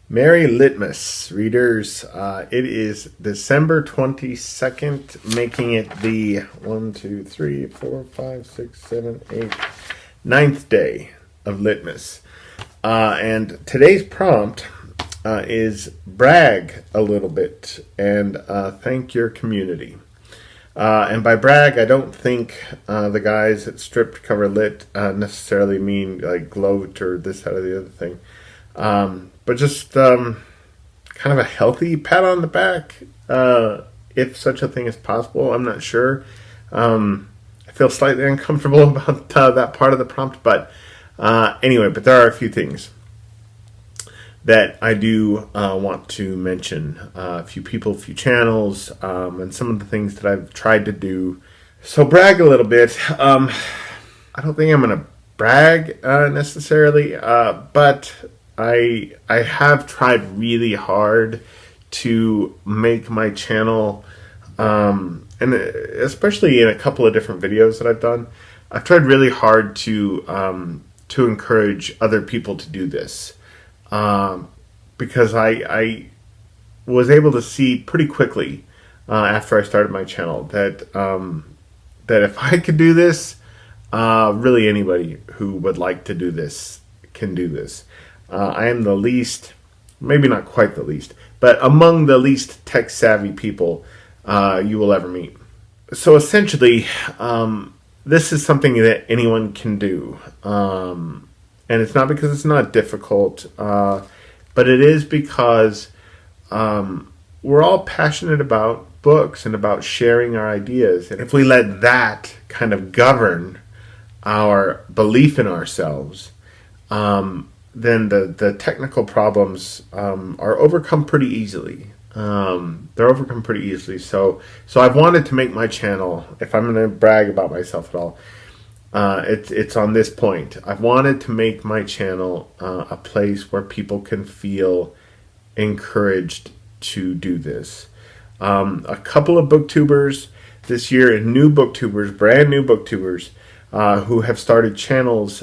Merry Litmas, readers. It is December 22nd, making it the 9th day of Litmas. And today's prompt is brag a little bit and thank your community. And by brag, I don't think the guys at Stripped Cover Lit necessarily mean like gloat or this, that, or the other thing. But just kind of a healthy pat on the back, if such a thing is possible. I'm not sure. I feel slightly uncomfortable about that part of the prompt, but anyway, but there are a few things that I do want to mention. A few people, a few channels, and some of the things that I've tried to do. So brag a little bit. I don't think I'm going to brag necessarily, but I have tried really hard to make my channel, and especially in a couple of different videos that I've done, I've tried really hard to encourage other people to do this, because I was able to see pretty quickly after I started my channel that that if I could do this, really anybody who would like to do this can do this. I am the least, maybe not quite the least, but among the least tech-savvy people you will ever meet. So essentially, this is something that anyone can do. And it's not because it's not difficult, but it is because we're all passionate about books and about sharing our ideas. And if we let that kind of govern our belief in ourselves, then the technical problems are overcome pretty easily. They're overcome pretty easily. So I've wanted to make my channel, if I'm going to brag about myself at all, it's on this point. I've wanted to make my channel a place where people can feel encouraged to do this. A couple of booktubers this year, and new booktubers, brand new booktubers, who have started channels,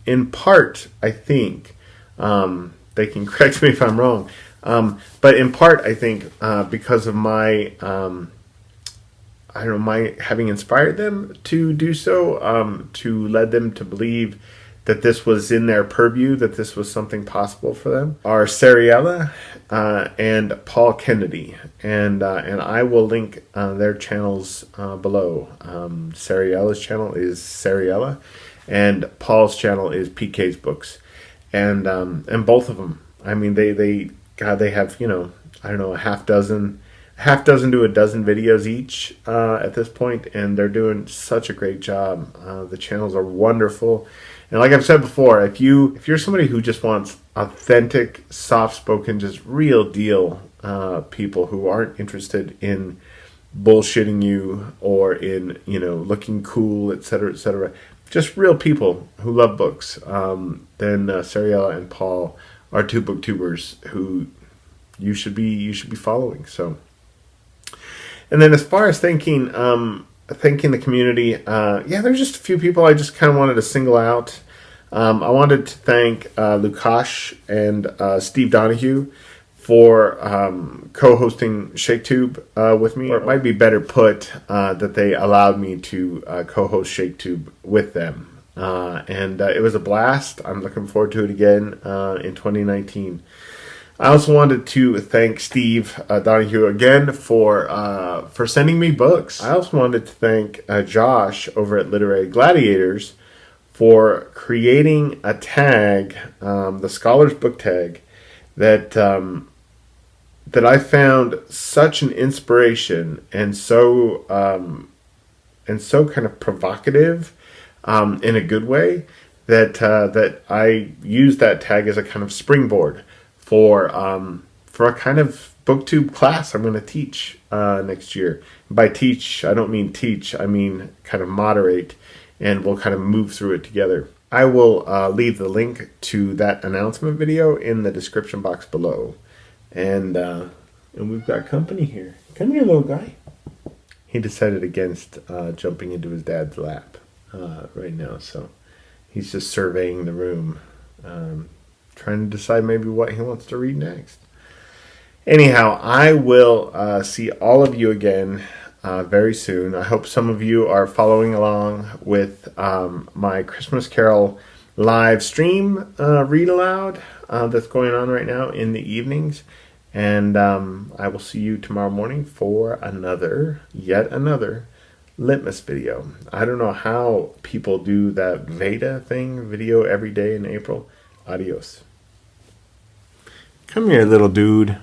in part, I think, they can correct me if I'm wrong, but in part, I think, because of my, my having inspired them to do so, to led them to believe that this was in their purview, that this was something possible for them, are Seriella and Paul Kennedy, and I will link their channels below. Seriella's channel is Seriella, and Paul's channel is PK's Books, and both of them, I mean, they have, I don't know, a half dozen to a dozen videos each at this point, and they're doing such a great job. The channels are wonderful. And like I've said before, if you're somebody who just wants authentic, soft-spoken, just real deal people who aren't interested in bullshitting you or in, looking cool, etc., just real people who love books, then Seriella and Paul are two booktubers who you should be following. So, and then as far as thanking the community, there's just a few people I just kind of wanted to single out. I wanted to thank Lukash and Steve Donahue for co-hosting ShakeTube with me. Or it might be better put that they allowed me to co-host ShakeTube with them. And it was a blast. I'm looking forward to it again in 2019. I also wanted to thank Steve Donahue again for sending me books. I also wanted to thank Josh over at Literary Gladiators for creating a tag, the Scholar's Book Tag, that I found such an inspiration and so kind of provocative in a good way that I used that tag as a kind of springboard for a kind of booktube class I'm going to teach next year. By teach, I don't mean teach, I mean kind of moderate, and we'll kind of move through it together. I will leave the link to that announcement video in the description box below. And we've got company here. Come here, little guy. He decided against jumping into his dad's lap right now, so he's just surveying the room. trying to decide maybe what he wants to read next. Anyhow, I will see all of you again very soon. I hope some of you are following along with my Christmas Carol live stream read aloud that's going on right now in the evenings. And I will see you tomorrow morning for yet another Litmas video. I don't know how people do that Veda thing, video every day in April. Adios. Come here, little dude.